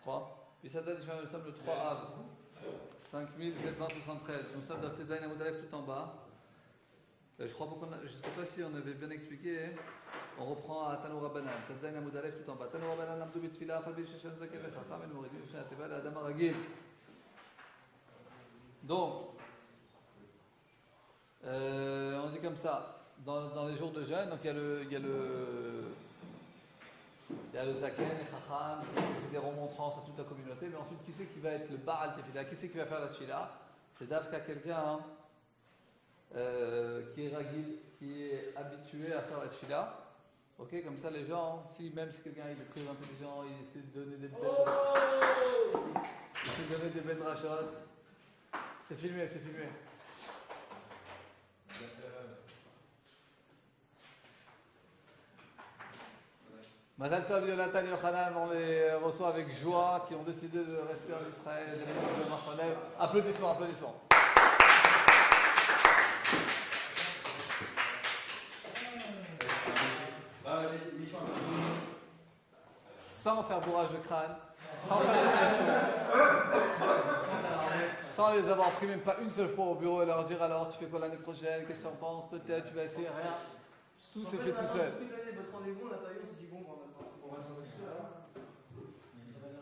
3. Bisada Dishma, nous sommes le 3 Av. 5773. Nous sommes dans Tezaïn Amoudalef tout en bas. Je ne sais pas si on avait bien expliqué. On reprend à Tanou Rabbanan. Tezaïn Amoudalef tout en bas. Tanou Rabbanan Abdou Bitfila, Fabi Sheshem Zakev Chacham, et nous réduisons chez Ateva, la Adam Aragil. Donc, on dit comme ça. Dans les jours de jeûne, donc il y a le Zaken, le Chacham, qui fait des remontrances à toute la communauté, mais ensuite, qui c'est qui va être le Baal Tefila? Qui c'est qui va faire la Tefila? C'est d'Afka quelqu'un qui est ragil, qui est habitué à faire la Tefila. Ok, comme ça les gens, même si quelqu'un il est très intelligent, il essaie de donner des belles rachot. C'est filmé, c'est filmé. Mazal Tov, Yonatan, Yochanan, on les reçoit avec joie, qui ont décidé de rester en Israël. Applaudissements, applaudissements. Sans faire bourrage de crâne, sans faire de questions, sans les avoir pris même pas une seule fois au bureau et leur dire alors tu fais quoi l'année prochaine, qu'est-ce que tu en penses, peut-être tu vas essayer, rien. Tout s'est fait tout seul. Votre rendez-vous, on n'a pas eu, on s'est dit bon, on va faire ça.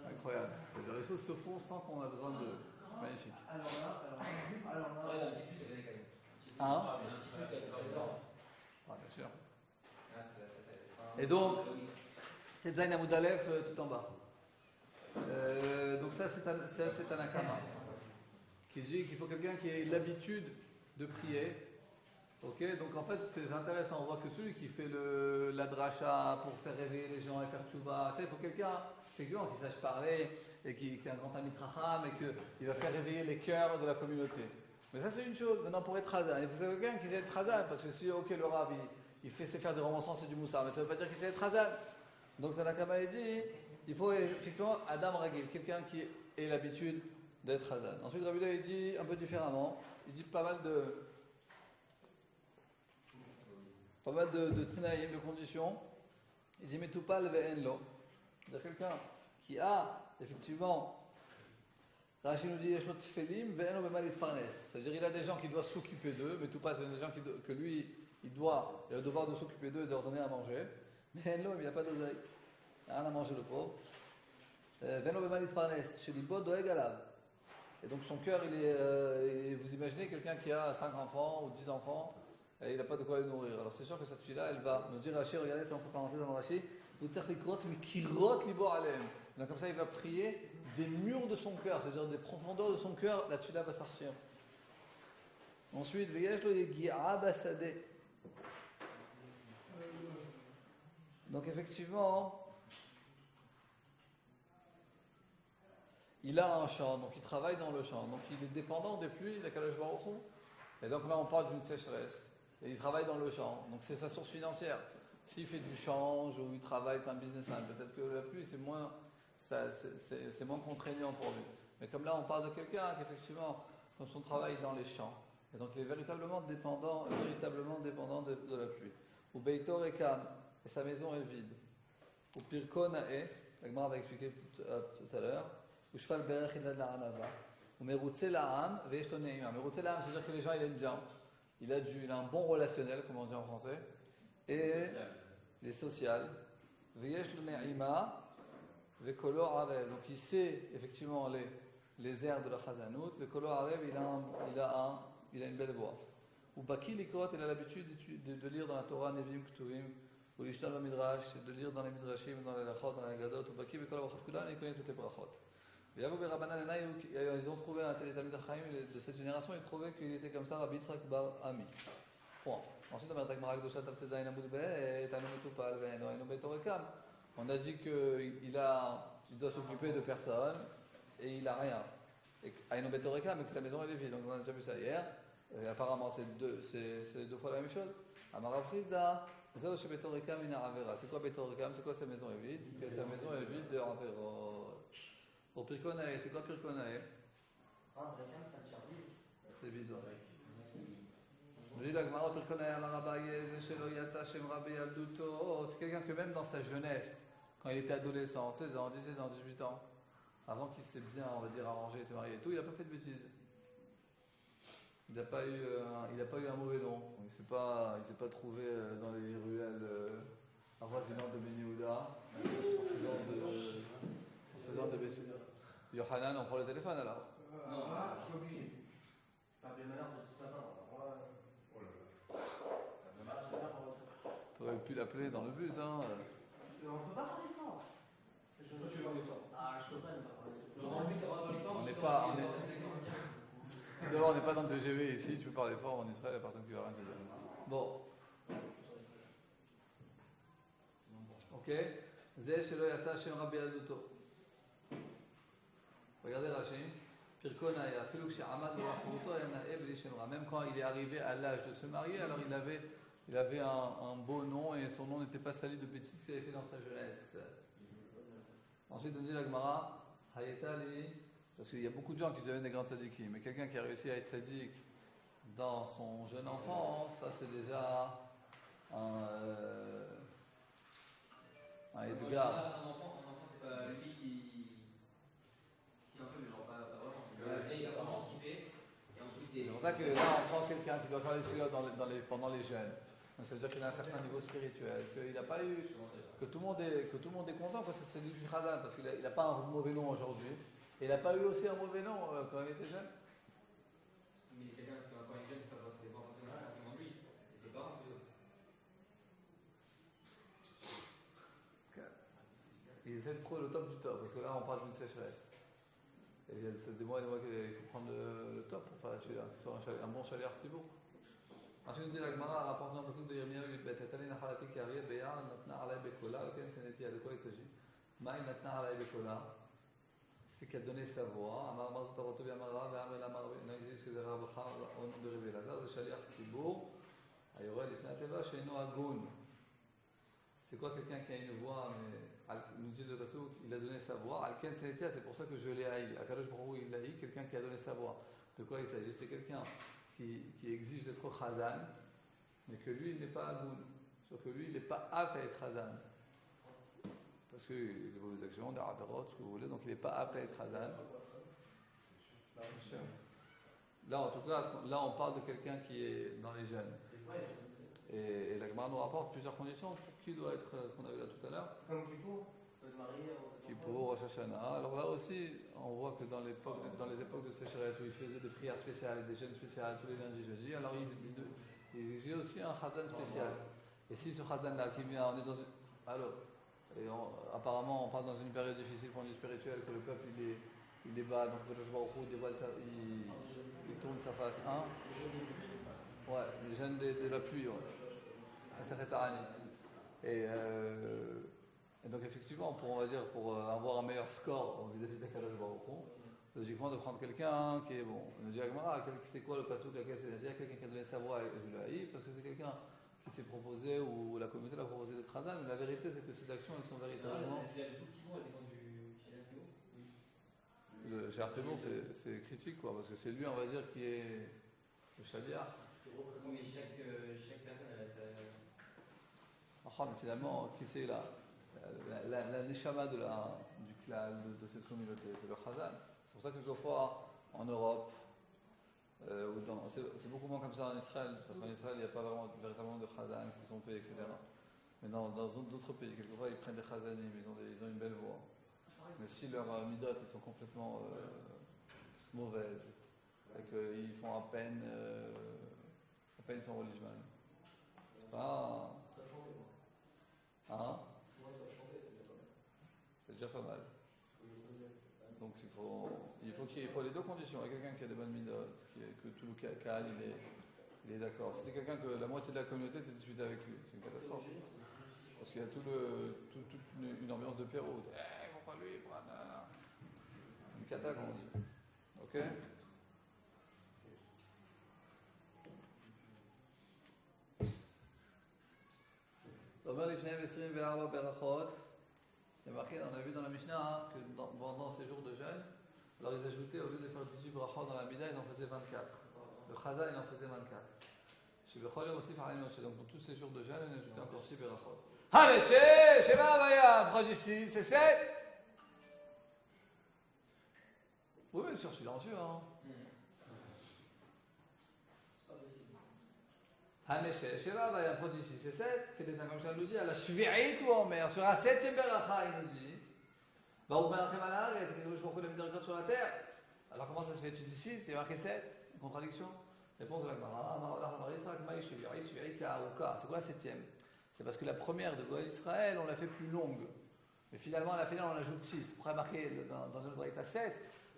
Incroyable. Les choses se font sans qu'on a besoin de. Magnifique. Alors là. Hein? Ah, bien sûr. Et donc, Tetzain Amoudalef tout en bas. Donc ça c'est un akama qui dit qu'il faut quelqu'un qui ait l'habitude de prier. Ok, donc en fait c'est intéressant, on voit que celui qui fait la dracha pour faire réveiller les gens et faire tchouva, ça il faut quelqu'un effectivement qui sache parler et qui a un grand ami Kracham et qui va faire réveiller les cœurs de la communauté. Mais ça c'est une chose, maintenant pour être Hazan, il faut quelqu'un qui sait être Hazan, parce que si ok le Rav il fait faire des remontrances et du moussard, mais ça ne veut pas dire qu'il sait être Hazan. Donc Tanakama dit, il faut effectivement Adam Ragil, quelqu'un qui ait l'habitude d'être Hazan. Ensuite Rabbi il dit un peu différemment, il dit pas mal de tnaïm, de conditions. Il dit Metupal ve'enlo. C'est-à-dire quelqu'un qui a effectivement, Rashi nous dit Yeshnot tfelim ve'enlo bemal itparnes. C'est-à-dire il a des gens qui doivent s'occuper d'eux, Metupal c'est des gens que lui il a le devoir de s'occuper d'eux et de leur donner à manger. Mais enlo il n'a pas d'oseille, il n'a rien à manger le pauvre. Ve'enlo bemal itparnes. Chez Libo doeg alav. Et donc son cœur il est, vous imaginez quelqu'un qui a 5 enfants ou 10 enfants. Et il n'a pas de quoi les nourrir. Alors c'est sûr que cette fille-là, elle va nous dire Rashi, regardez, c'est entre parenthèses dans le Rashi, donc comme ça, il va prier des murs de son cœur, c'est-à-dire des profondeurs de son cœur, la fille-là va sortir. Ensuite, donc effectivement, il a un champ, donc il travaille dans le champ, donc il est dépendant des pluies, de Kadosh Baruch Hu. Et donc là, on parle d'une sécheresse. Et il travaille dans le champ, donc c'est sa source financière. S'il fait du change ou il travaille, c'est un businessman. Peut-être que la pluie, c'est moins contraignant pour lui. Mais comme là, on parle de quelqu'un qui, effectivement, dans son travail dans les champs. Et donc, il est véritablement dépendant de la pluie. Ou Beito Rekam, et sa maison est vide. Ou Pirkonae, la Gemara va expliquer tout à l'heure. Ou Shfal Berech Ilad La'anava. Ou Merutze La'am, Ve'eshto Ne'ima. Merutze La'am, c'est-à-dire que les gens, ils aiment bien. Il a un bon relationnel, comme on dit en français, et les sociales. Veyesh le ne'ima, vekolo arev. Donc il sait effectivement les airs de la chazanout. Vekolo arev, il a une belle voix. Ou baki likrot, il a l'habitude de lire dans la Torah Nevim Ktuvim, ou l'ishtal midrash, de lire dans les midrashim, dans les lachot, dans les gadot. Ou baki vekolo brachot kulan, il connaît toutes les brachot. Ils ont trouvé un Talmid Chaim de cette génération, ils trouvaient qu'il était comme ça, Rabbi Yitzhak Bar Ami. Point. Ensuite, on a dit qu'il doit s'occuper de personne et il n'a rien. Et Aïno Betorekam, mais que sa maison est vide. Donc on a déjà vu ça hier. Et apparemment, c'est deux fois la même chose. Amara Frisda, c'est quoi Betorekam? C'est quoi sa maison est vide? C'est que sa maison est vide de Avera. Pour Pirkonae, c'est quoi Pirkonae? C'est vide. C'est quelqu'un que même dans sa jeunesse, quand il était adolescent, 16 ans, 17 ans, 18 ans, avant qu'il s'est bien, on va dire, arrangé, s'est marié et tout, il n'a pas fait de bêtises. Il n'a pas eu un mauvais nom. Donc, il ne s'est pas trouvé dans les ruelles avoisinantes de Ben Yehuda en faisant des bêtises. Yohanan, on prend le téléphone alors. Non, je suis obligé. Pas bien malheur de ce matin. Tu aurais pu l'appeler dans le bus, hein. On ne peut pas parler fort. Je peux parler fort. Ah, je peux pas ne pas parler fort. On n'est pas dans le TGV ici, tu peux parler fort en Israël, il n'y a personne qui va rien te dire. Bon. Ok. Zeh shelo yatsa shem rabbi yaduto. Regardez Rashi. Pirkonaya, filou she'amad b'rachuto yanae b'li shem ra. Même quand il est arrivé à l'âge de se marier, alors il avait un beau nom et son nom n'était pas sali de bêtises qu'il avait fait dans sa jeunesse. Ensuite, on dit la Gemara, Hayetali, parce qu'il y a beaucoup de gens qui deviennent des grands tzadikim, mais quelqu'un qui a réussi à être tzadik dans son jeune enfant, ça c'est déjà un Edgar. Un enfant, c'est pas lui qui. Si un peu, mais genre pas vraiment. C'est la conscience qui fait. Et ensuite, c'est pour ça que là, on prend quelqu'un qui doit faire les tefilot pendant les jeunes. Donc ça veut dire qu'il a un certain niveau spirituel, qu'il n'a pas eu, que tout le monde est content parce que c'est lui du Khazan, parce qu'il n'a pas un mauvais nom aujourd'hui. Et il n'a pas eu aussi un mauvais nom quand il était jeune. Mais quelqu'un qui quand il est jeune, c'est pas forcément lui, c'est ses parents plutôt. Il essaie de trouver le top du top, parce que là on parle d'une sécheresse. Et c'est des mois et des mois qu'il faut prendre le top pour faire la tuile, qu'il soit un bon chalet artibo. Ensuite, on dit la Gemara, rapportant un passage de Yirmiyahu, de quoi il s'agit? Maï natna alay bekola, c'est qu'elle a donné sa voix. Amar Mazut Arotobi Amara, Ve'amel Amar, non, ils disent que c'est Rabcha au nom de Rabbi Elazar, c'est Shaliach Tzibour, Ayorel Lifnei Teva, Sheino Agun. C'est quoi quelqu'un qui a une voix, mais nous dit le Passouk, il a donné sa voix. Alken Senetia, c'est pour ça que je l'ai haï. Akadosh Baruch Hu, il l'a haï, quelqu'un qui a donné sa voix. De quoi il s'agit? C'est quelqu'un qui exige d'être Chazan, mais que lui, il n'est pas Agun. Sauf que lui, il n'est pas apte à être Chazan. Parce que les mauvaises actions, des aberot, ce que vous voulez, donc il n'est pas apte à être Chazan. Là, en tout cas, là, on parle de quelqu'un qui est dans les jeunes. Et la Gemara nous rapporte plusieurs conditions pour qui doit être, qu'on a vu là tout à l'heure. C'est comme Kippour, peut se marier. Kippour, Rosh Hashanah. Alors là aussi, on voit que dans les époques de sécheresse où il faisait des prières spéciales, des jeûnes spéciales tous les lundis, jeudis, alors il exigeait aussi un Chazan spécial. Et si ce Chazan-là qui vient, on est dans une. Alors, apparemment, on parle dans une période difficile, point de vue spirituel, que le peuple il est bas, donc il tourne sa face. Hein? Ouais, les jeunes de la pluie, ouais. Et donc effectivement, on va dire, pour avoir un meilleur score vis-à-vis de Kadosh Baruch Hu, logiquement de prendre quelqu'un qui est bon. On nous dit c'est quoi le passouk laquelle c'est quelqu'un qui a donné sa voix et je l'ai haï, parce que c'est quelqu'un qui s'est proposé ou la communauté l'a proposé d'être Khazan, mais la vérité c'est que ces actions elles sont véritablement. Le Cher Thibault c'est critique quoi, parce que c'est lui on va dire qui est le Shaliach. Mais chaque personne a sa. Mais finalement, qui c'est là la neshama du clan de cette communauté, c'est le Khazan. C'est pour ça que quelquefois en Europe, c'est beaucoup moins comme ça en Israël, parce qu'en Israël il n'y a pas véritablement de Khazan qui sont payés, etc. Mais dans d'autres pays, quelquefois ils prennent des Khazanim, ils ont une belle voix. Mais si leurs midot sont complètement mauvaises, et qu'ils font à peine son religion, c'est pas. Hein? C'est déjà pas mal. Donc il faut les deux conditions. Il y a quelqu'un qui a des bonnes midotes, que tout le Kal il est d'accord. Si c'est quelqu'un que la moitié de la communauté s'est disputée avec lui, c'est une catastrophe. Parce qu'il y a toute une ambiance de Pérou. Pourquoi lui? Une cata comme on dit. Ok? On a vu dans la Mishnah que pendant ces jours de jeûne, alors ils ajoutaient, au lieu de faire 18 brachot dans la Mida, ils en faisaient 24. Le Chazan, il en faisait 24. Chez Bechol aussi, donc pour tous ces jours de jeûne, ils ajoutaient encore 6 brachot. Allez, Shema Avaya, proche d'ici, c'est 7. Oui, bien sûr, silencieux. Hein. C'est pas possible. Haneshe, Sheva, il y a un produit 6 et 7, qui est comme je nous dit, à la Shvi'it ou Omer, sur la 7e Beracha, il nous dit, Baruch Melachem al haaretz, c'est quelque chose qu'on connaît miséricorde sur la terre. Alors comment ça se fait? Tu dis 6, il y a marqué 7, une contradiction. Réponse de la Gemara, c'est quoi la 7e? C'est parce que la première de Goël Israël, on l'a fait plus longue. Mais finalement, à la finale, on ajoute 6. Pourquoi marquer dans une braïta 7?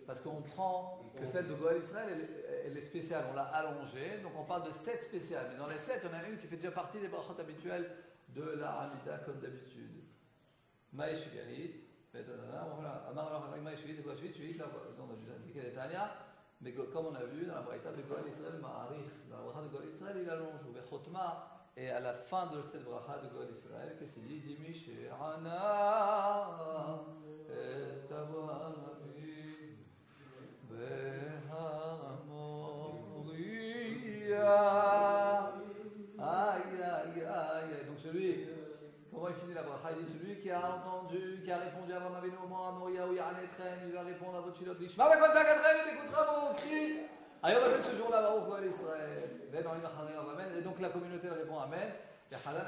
Parce qu'on prend que celle de Goël Israël, elle est spéciale, on l'a allongée, donc on parle de 7 spéciales. Mais dans les 7, il y en a une qui fait déjà partie des brachot habituelles de la Hamida, comme d'habitude. Maïch Galit, Amar Lachazak Maïch Galit, c'est quoi Shvit, là, on a déjà indiqué les Tania, mais comme on a vu dans la braïta de Goël Israël, Ma'arich, dans la bracha de Goël Israël, il allonge, ou Bechotma. Et à la fin de cette bracha de Goël Israël, qu'est-ce qu'il dit? Il dit Mishé'ana et Tavarami Behamoria. Aïe, aïe, aïe. Donc celui, comment il finit la bracha? Il dit celui qui a entendu, qui a répondu à Abraham Avinu au mont Moria, où il y a un étrem, il va répondre à votre chilot. Lishma la konsa kadrem, il écoutera vos cris. Alors, on va faire ce jour-là, Baruch Goël Israël. Et donc la communauté répond Amen. Le Chazan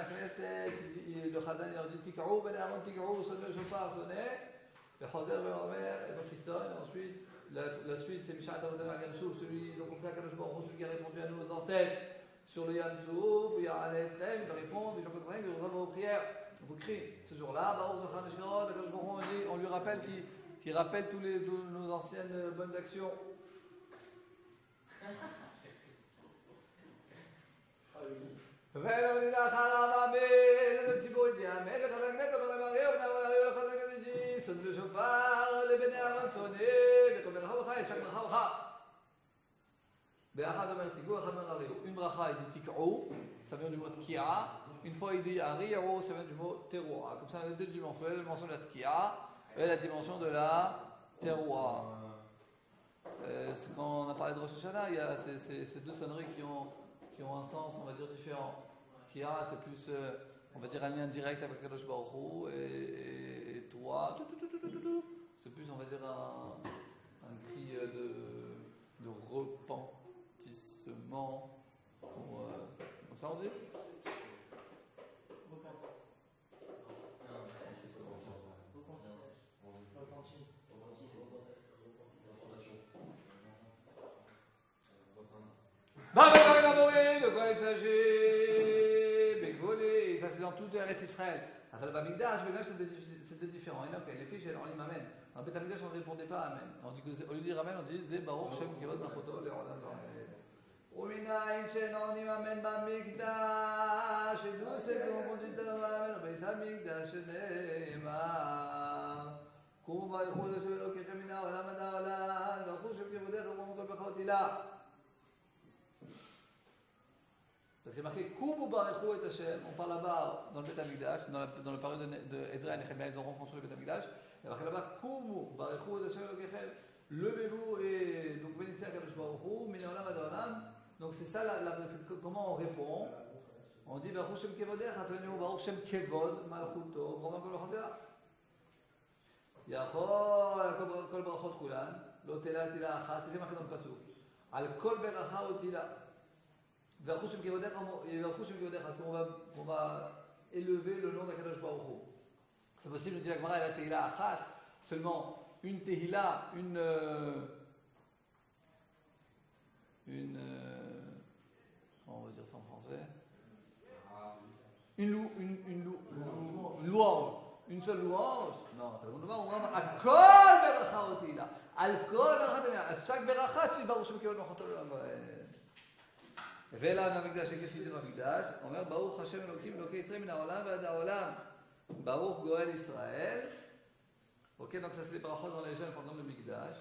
il leur dit Tik'ou, ben Aaron Tik'ou, sonnez le chauffard, sonnez. Le Chazer et Omer, et donc il sonne. Ensuite, la suite, c'est Mishat Avodim al Yamsouf, celui, donc on fait Kadosh Baruch Hu, celui qui a répondu à nos ancêtres sur le Yamsouf, où il y a un Etrem, il va répondre, il va répondre, il va vos prières. On vous crie. Ce jour-là, Baruch Zochan Eshkarot, Kadosh Baruch Hu, on lui rappelle qu'il rappelle tous nos anciennes bonnes actions. ולא נדע חרמם לציבור ידיעם אלה חזק נצח ולמריהו ונעריהו לחזק נדיג'י סוד ושופר לבני אהרון צוני וכל ברכה ברכה ישק ברכה ברכה באחד אומר תיגעו, אחד אומר הריהו. Une bracha il dit tik'ou, ça vient du mot tki'a. Une fois il dit hari'ou, ça vient du mot teroua. Comme ça on a deux dimensions, la dimension de la tki'a et la dimension de la teroua. Quand on a parlé de Rosh Hashanah, il y a ces deux sonneries qui ont un sens, on va dire, différent. Kia, c'est plus, on va dire, un lien direct avec Kadosh Baruch Hu, et toi, c'est plus, on va dire, un cri de repentissement. Comme ça on dit? De quoi il s'agit? Begvolé, ça c'est dans tout Eretz Israël. Après le Bamikdash, c'était différent. Et donc, les filles, on les m'amène. Dans le Bamikdash, on ne répondait pas Amen. On dit, au lieu de dire Amen, on dit Zé Baruch Shem Kevod Malchuto Le'olam Va'ed. ומנין שאין עונים אמן במקדש, ידעו סגור פונדיתנו ואמן, ובייס המקדש שנאמר. קומו ברכו לשם אלוקיכם מן העולם עד העולם, ברכו שם כבודך וברכו כל ברכות הילה. C'est marqué Kumu Barechou et Hashem. On parle là-bas dans le Beth Amikdash, dans le période de Ezra et Nehemia, ils ont reconstruit le Beth Amikdash. Il y a marqué là-bas Kumu Barechou et Hashem Elokechem. Levez-vous et donc bénissez à Kadosh Baruch Hu, Min Olam Ad Olam. Donc c'est ça, comment on répond. On dit Baruch Shem Kevodech, Hasanu Baruch Shem Kevod, Malchuto, Brahman Kol Bachotela. Yachol Kol Brachot Kulan, Lo Tela Tila Achat. C'est marqué dans le Pasuk. Al Kol Beracha Otila. On va élever le nom d'Akadosh Baruch Hu. C'est possible, nous dit la Gemara, la Tehila Achat, seulement une Tehila, comment on va dire ça en français? Une louange. Une seule louange? Non, on va Al-Kol Beracha Otila. Al-Kol Beracha, chaque Beracha, tu dis Baruch Shem Kevod Malchuto Le'olam Va'ed. ולא במקדש, qu'est-ce qu'il dit dans le מקדש? On אומר ברוך השם אלוקים אלוקי ישראל מן העולם ועד העולם. ברוך גואל ישראל. Ok, donc ça c'est des brachot dans les jeunes pendant le mikdash.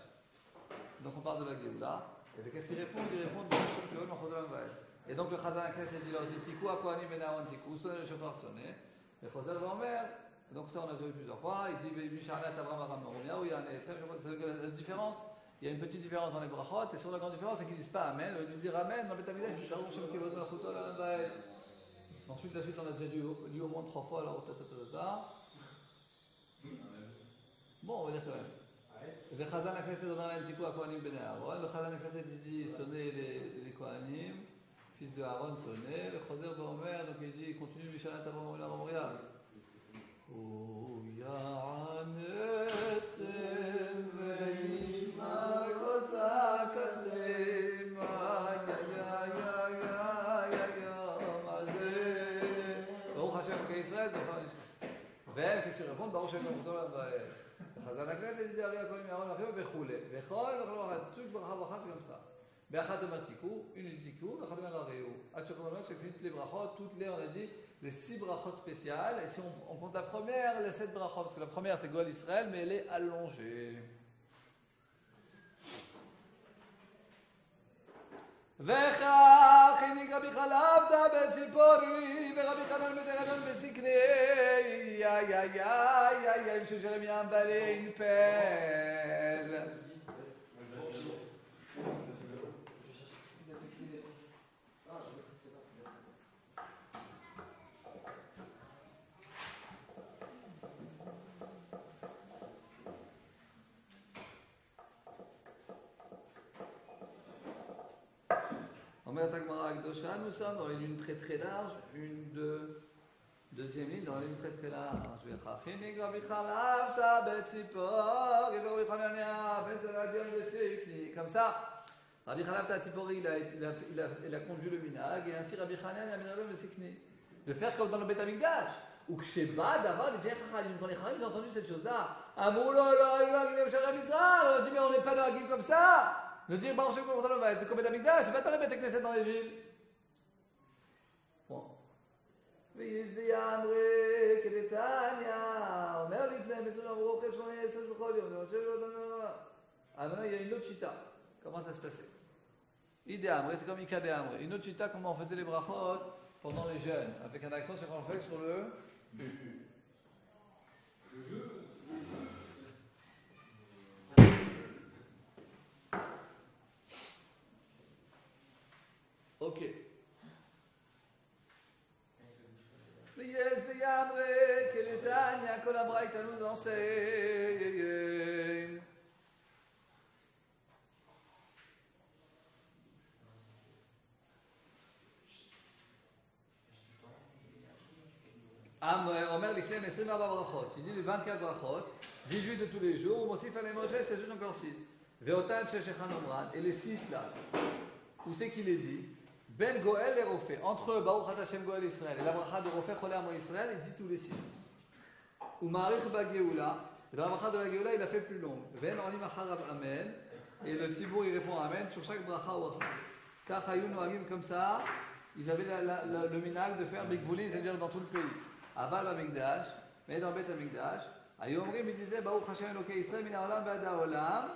Donc on parle de la Géoula. Et qu'est-ce qu'il répond? Il répond de Hashem Kevod Malchuto Le'olam Va'ed. Et donc le Chazan Knesset dit leur dit Tikou Akohanim ben Aaron Tikou, sonne le chauffard sonné. Et Chazer Omer, donc ça on a vu plusieurs fois. Il dit Mishanat Abraham Aram Maronia, où il y a la différence. Il y a une petite différence dans les brachot, et sur la grande différence, c'est qu'ils ne disent pas Amen. Ils disent Amen, dans le Beth Amikdash, ils disent Baruch Shem Kevod Malchuto Le'olam Va'ed. Ensuite, la suite, on a déjà lu au moins 3 fois, alors Bon, on va dire quand même. וחזן הכנסת אומר להם תיקחו הכהנים בני אהרון, וחזן הכנסת dit sonnez les Kohanim, fils de Aaron sonnez, וחוזר ואומר, donc il dit, continue משנה את אברהם אברהם מוריה. הוא יענתכם וישמע כל צעקתכם, מה זה? ברוך השם אלוקי ישראל, והם כשהם רפון, ברוך השם אלוקי ישראל, וחזן הכנסת dit אריה הכהנים אהרון ואחיו וכולי. וכל toute ברכה c'est comme ça. באחד אומר תיקו, une תיקו, ואחד אומר הראו. עד שכמובן שפינית les brachot, toutes les, on a dit, les 6 brachot spéciales. Et si on compte la première, les 7 brachot, parce que la première c'est Goal Israël, mais elle est allongée. וכך הניק רבי חלפתא בן ציפורי ורבי חנן בן תרדון בצקני משום שרמיין בעלי une pelle. Omeret Agmara Akdosha, nous sommes dans une ligne très très large, deuxième ligne dans une ligne très très large. V'chachinik Rabbi Chalafta betzipor, et Rabbi Hanania ben Teladion besikni. Comme ça, Rabbi Chalafta Tzipori, il a conduit le minag, et ainsi Rabbi Hanania ben Teladion besikni. De faire comme dans le Beth Amikdash. Ou que chez Bad, avant, les vieilles Chachamim, quand les Chachamim ont entendu cette chose-là, Amrou là, il va gagner Shara Mizrah, on dit mais on n'est pas dans la guilde comme ça. De dire, Baruch Shem Kol V'Talom, c'est comme Beth Amikdash, c'est pas dans les Beth Knesset dans les villes. Bon. ויזדי אמרי כדתניא, אומר לפני מסוים אמרו חשבון 10 בכל יום, זה חושב להיות maintenant il y a une autre chita. Comment ça se passait? Idé Amri, c'est comme Ika de Amri. Une autre chita, comment on faisait les brachot pendant les jeûnes, avec un accent circonflexe sur le U. Le jeu. Ok. ויזדי אמרי כדתניא, כל הברייתא nous enseigne. Omer l'iflem 24 brachot. Il dit les 24 brachot, 18 de tous les jours, Mosif alem Moshe, c'est juste encore 6. Veotan sheshechan omran, et les 6 là, où c'est qu'il est dit? Ben Goel et Rofé. Entre Baruch Hashem Goel Israël et la bracha de Rofé Cholé Amo Israël, il dit tous les 6. Ou Marich Ba Geoula, et dans la bracha de la Geoula, il a fait plus long. Ven Olim Acharav Amen, et le Tzibour il répond Amen sur chaque bracha ou bracha. Kach Hayou Noagim comme ça, ils avaient le minag de faire Bigvouli, c'est-à-dire dans tout le pays. Aval Amikdash, mais dans Bet Amikdash, Ayomrim il disait Baruch Hashem Elokei Israël min haolam ba'ad haolam.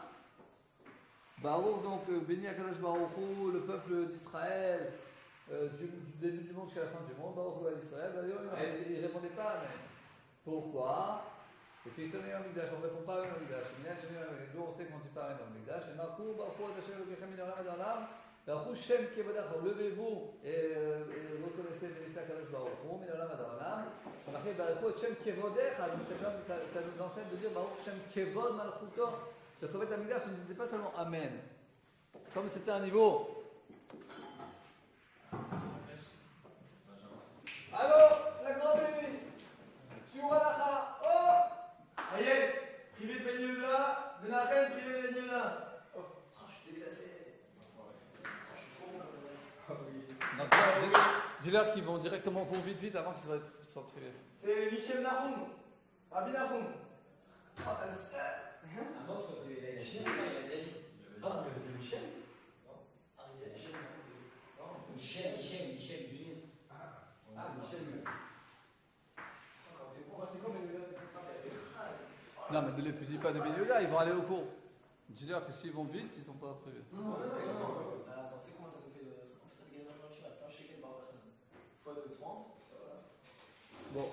Baruch donc béni Akadosh Baruch Hu, le peuple d'Israël du début du monde jusqu'à la fin du monde. Baruch Hu Israël. Il ne répondait pas Amen. Pourquoi? Parce qu'ils sont en Mikdash, on ne répond pas à Mikdash. Nous on sait quand tu parles dans le Mikdash. Et Marcou Baruch Hu Hashem Elokei min haolam ba'ad haolam. Baruch Hu Shem Kevodach, levez-vous et reconnaissez Bénissez Akadosh Baruch Hu min haolam ba'ad haolam. Remarquez, Baruch Hu Shem Kevodach, ça nous enseigne de dire Baruch Shem Kevod Malchuto. Sur le Beth Amikdash, on ne disait pas seulement Amen. Comme c'était un niveau. Allô, la grande nuit. Shuralacha. Oh! Aïe, privé de Ben Yehuda, Menachem, privé de Ben Yehuda. Oh, je suis déclassé. Donc, dis-leur qu'ils vont directement au cours vite avant qu'ils soient privés. C'est Michel Nahum, Rabbi Nahum. Avant que soit privé, il a dit. Ah, vous appelez Michel? Non. Ah, il y a Michel. Michel Junior. Ah, Michel. C'est comme Ben Yehuda, c'est Non, mais ne les dis pas de milieu là, ils vont aller au cours. Dis-leur que s'ils vont vite, ils ne sont pas privés. Non. Attends, tu sais comment ça nous fait de. Ça te gagne un shekels par personne. Fois de 30. Bon.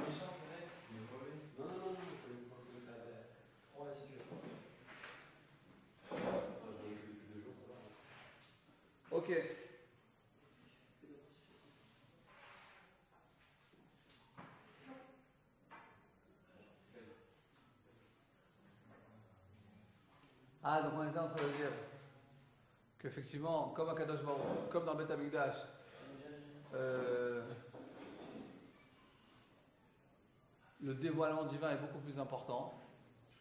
Méchant, c'est vrai. Non, il faut les prendre comme ça. Prends la situation. Ok. Ah, donc on était en train de dire qu'effectivement, comme à Kadosh Baruch, comme dans le Beth Amikdash, le dévoilement divin est beaucoup plus important,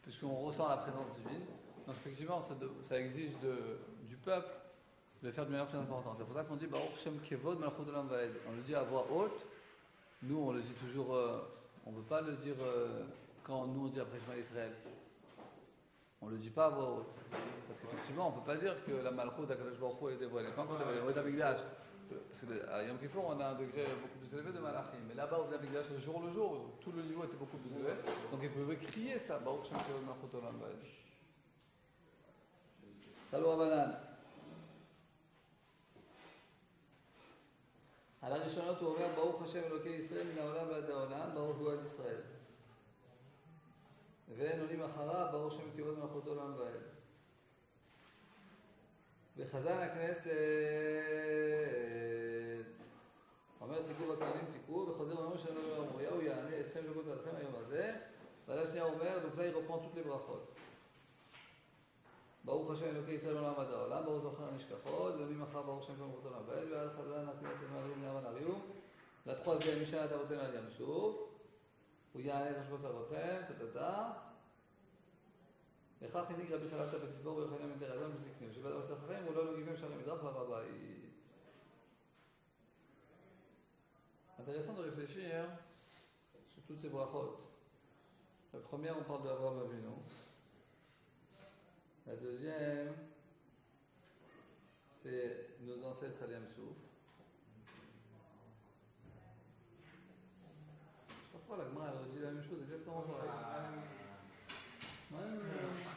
puisqu'on ressent la présence divine. Donc effectivement, ça exige du peuple de le faire de manière plus importante. C'est pour ça qu'on dit Baruch Shem Kevod Malchut Olam Vaed. On le dit à voix haute. Nous, on le dit toujours, on ne veut pas le dire quand nous on dit après Shema Israël. On ne le dit pas à voix haute. Parce qu'effectivement, on ne peut pas dire que la Malchut d'Akadosh Baruch Hu est dévoilée. Pas encore dévoilée. Au Beth Amikdash. Parce qu'à Yom Kippur, on a un degré beaucoup plus élevé de Malachim. Mais là-bas, au Beth Amikdash, le jour, tout le niveau était beaucoup plus élevé. Donc ils pouvaient crier ça. Baruch Shem Kevod Malchut Olam Vaed. Salut Abanan. על הראשונות הוא אומר ברוך השם אלוקי ישראל מן העולם ועד העולם, ברוך הוא עד ישראל. ואין עולים אחריו, ברוך שם כבוד מלכות עולם ועד. בחזן הכנסת אומר תיקו בכהנים תיקו, וחוזר ואומר שלנו אמוריה הוא יענה אתכם ולכל צעדכם היום הזה. ועדה שנייה אומר, donc là il reprend toutes les brachot. ברוך השם אלוקי ישראל בעולם ועד העולם, ברוך זוכר הנשכחות, ועולים אחר ברוך שם כבוד עולם ועד, ועל חזן הכנסת מעלו בני אמן אריו. La troisième, משנה אבותינו עד ים סוף. הוא יענה את חשבון צוואתכם, תתתה. לכך הנהיג רבי חלפתא בציבור ויוחנן בן תרדון בזקנים, שבעת המסתר חכמים הוא לא נגיבים שערי מזרח והר הבית. Intéressant de réfléchir sur toutes ces brachot. La première, on parle de Avraham Avinu. La deuxième, c'est nos ancêtres à Yam Souf. Je sais pas pourquoi la Gemara elle redit la même chose exactement pareil. Ouais.